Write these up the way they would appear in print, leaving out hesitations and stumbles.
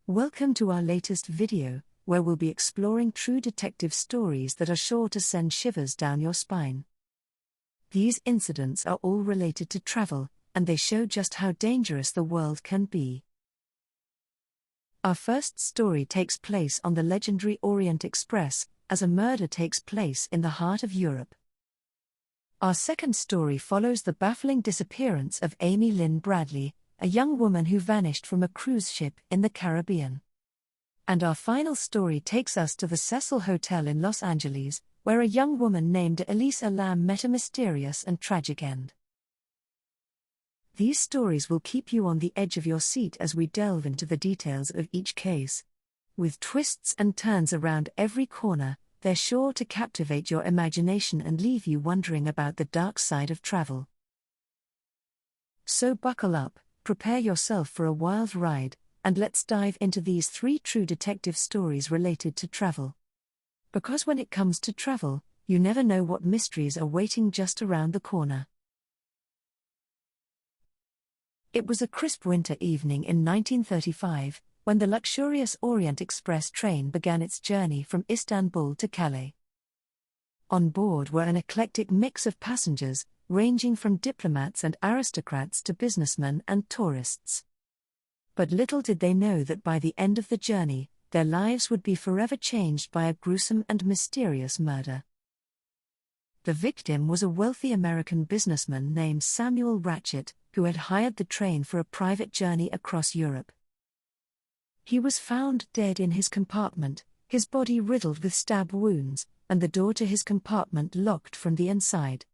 Welcome to our latest video, where we'll be exploring true detective stories that are sure to send shivers down your spine. These incidents are all related to travel, and they show just how dangerous the world can be. Our first story takes place on the legendary Orient Express, as a murder takes place in the heart of Europe. Our second story follows the baffling disappearance of Amy Lynn Bradley, a young woman who vanished from a cruise ship in the Caribbean. And our final story takes us to the Cecil Hotel in Los Angeles, where a young woman named Elisa Lam met a mysterious and tragic end. These stories will keep you on the edge of your seat as we delve into the details of each case. With twists and turns around every corner, they're sure to captivate your imagination and leave you wondering about the dark side of travel. So buckle up, prepare yourself for a wild ride, and let's dive into these 3 true detective stories related to travel. Because when it comes to travel, you never know what mysteries are waiting just around the corner. It was a crisp winter evening in 1935, when the luxurious Orient Express train began its journey from Istanbul to Calais. On board were an eclectic mix of passengers, ranging from diplomats and aristocrats to businessmen and tourists. But little did they know that by the end of the journey, their lives would be forever changed by a gruesome and mysterious murder. The victim was a wealthy American businessman named Samuel Ratchett, who had hired the train for a private journey across Europe. He was found dead in his compartment, his body riddled with stab wounds, and the door to his compartment locked from the inside.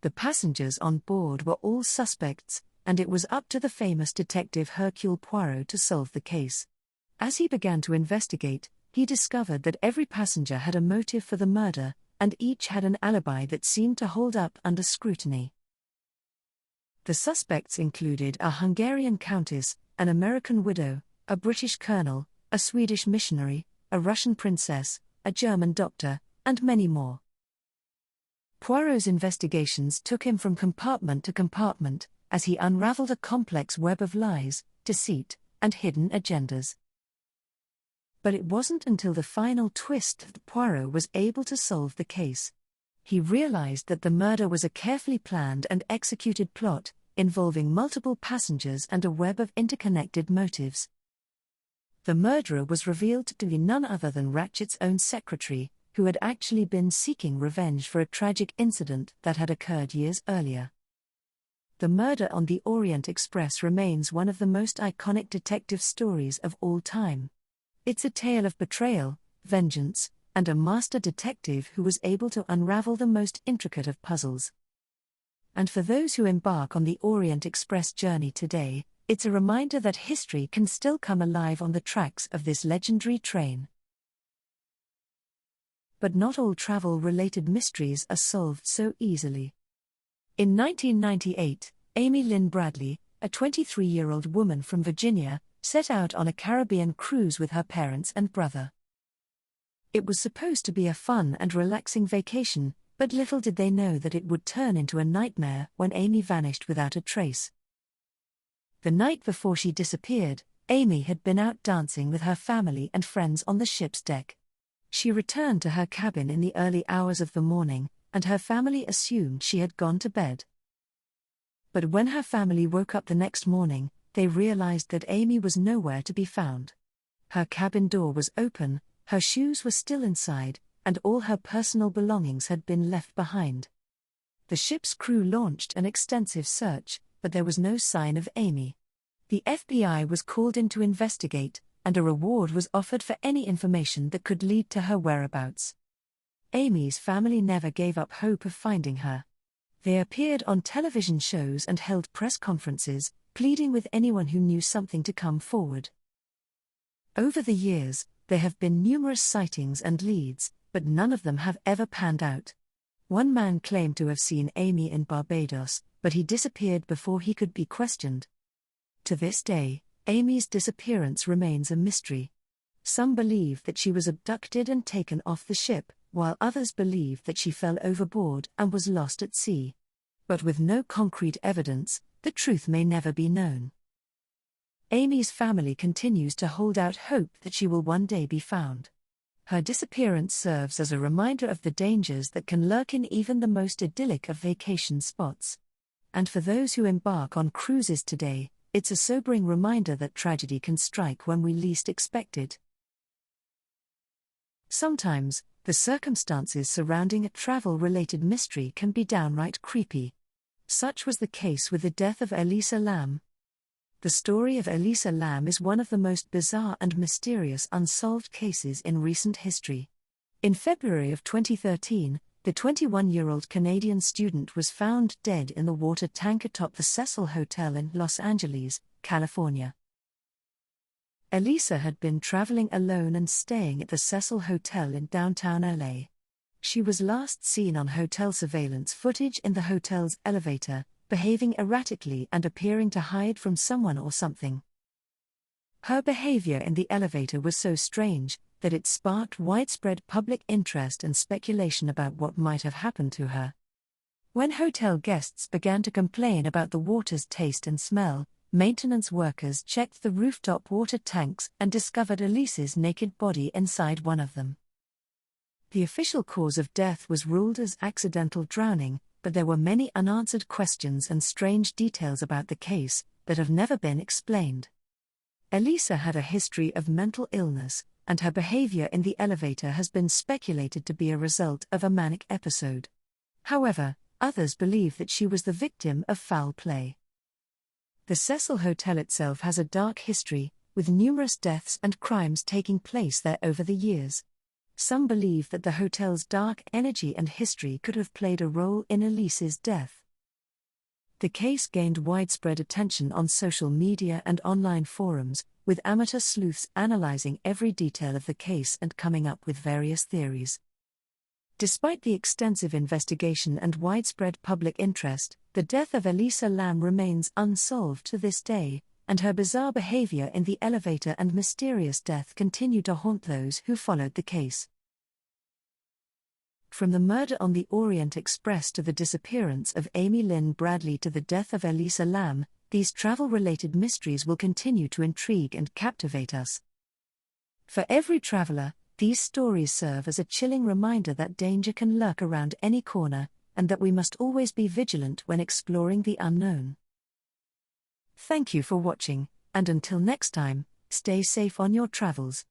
The passengers on board were all suspects, and it was up to the famous detective Hercule Poirot to solve the case. As he began to investigate, he discovered that every passenger had a motive for the murder, and each had an alibi that seemed to hold up under scrutiny. The suspects included a Hungarian countess, an American widow, a British colonel, a Swedish missionary, a Russian princess, a German doctor, and many more. Poirot's investigations took him from compartment to compartment, as he unraveled a complex web of lies, deceit, and hidden agendas. But it wasn't until the final twist that Poirot was able to solve the case. He realized that the murder was a carefully planned and executed plot, involving multiple passengers and a web of interconnected motives. The murderer was revealed to be none other than Ratchett's own secretary, who had actually been seeking revenge for a tragic incident that had occurred years earlier. The murder on the Orient Express remains one of the most iconic detective stories of all time. It's a tale of betrayal, vengeance, and a master detective who was able to unravel the most intricate of puzzles. And for those who embark on the Orient Express journey today, it's a reminder that history can still come alive on the tracks of this legendary train. But not all travel-related mysteries are solved so easily. In 1998, Amy Lynn Bradley, a 23-year-old woman from Virginia, set out on a Caribbean cruise with her parents and brother. It was supposed to be a fun and relaxing vacation, but little did they know that it would turn into a nightmare when Amy vanished without a trace. The night before she disappeared, Amy had been out dancing with her family and friends on the ship's deck. She returned to her cabin in the early hours of the morning, and her family assumed she had gone to bed. But when her family woke up the next morning, they realized that Amy was nowhere to be found. Her cabin door was open, her shoes were still inside, and all her personal belongings had been left behind. The ship's crew launched an extensive search, but there was no sign of Amy. The FBI was called in to investigate, and a reward was offered for any information that could lead to her whereabouts. Amy's family never gave up hope of finding her. They appeared on television shows and held press conferences, pleading with anyone who knew something to come forward. Over the years, there have been numerous sightings and leads, but none of them have ever panned out. One man claimed to have seen Amy in Barbados, but he disappeared before he could be questioned. To this day, Amy's disappearance remains a mystery. Some believe that she was abducted and taken off the ship, while others believe that she fell overboard and was lost at sea. But with no concrete evidence, the truth may never be known. Amy's family continues to hold out hope that she will one day be found. Her disappearance serves as a reminder of the dangers that can lurk in even the most idyllic of vacation spots. And for those who embark on cruises today, it's a sobering reminder that tragedy can strike when we least expect it. Sometimes, the circumstances surrounding a travel-related mystery can be downright creepy. Such was the case with the death of Elisa Lam. The story of Elisa Lam is one of the most bizarre and mysterious unsolved cases in recent history. In February of 2013, the 21-year-old Canadian student was found dead in the water tank atop the Cecil Hotel in Los Angeles, California. Elisa had been traveling alone and staying at the Cecil Hotel in downtown LA. She was last seen on hotel surveillance footage in the hotel's elevator, behaving erratically and appearing to hide from someone or something. Her behavior in the elevator was so strange that it sparked widespread public interest and speculation about what might have happened to her. When hotel guests began to complain about the water's taste and smell, maintenance workers checked the rooftop water tanks and discovered Elisa's naked body inside one of them. The official cause of death was ruled as accidental drowning, but there were many unanswered questions and strange details about the case that have never been explained. Elisa had a history of mental illness, and her behavior in the elevator has been speculated to be a result of a manic episode. However, others believe that she was the victim of foul play. The Cecil Hotel itself has a dark history, with numerous deaths and crimes taking place there over the years. Some believe that the hotel's dark energy and history could have played a role in Elisa's death. The case gained widespread attention on social media and online forums, with amateur sleuths analyzing every detail of the case and coming up with various theories. Despite the extensive investigation and widespread public interest, the death of Elisa Lam remains unsolved to this day, and her bizarre behavior in the elevator and mysterious death continue to haunt those who followed the case. From the murder on the Orient Express to the disappearance of Lynn Bradley to the death of Elisa Lam, these travel-related mysteries will continue to intrigue and captivate us. For every traveler, these stories serve as a chilling reminder that danger can lurk around any corner, and that we must always be vigilant when exploring the unknown. Thank you for watching, and until next time, stay safe on your travels.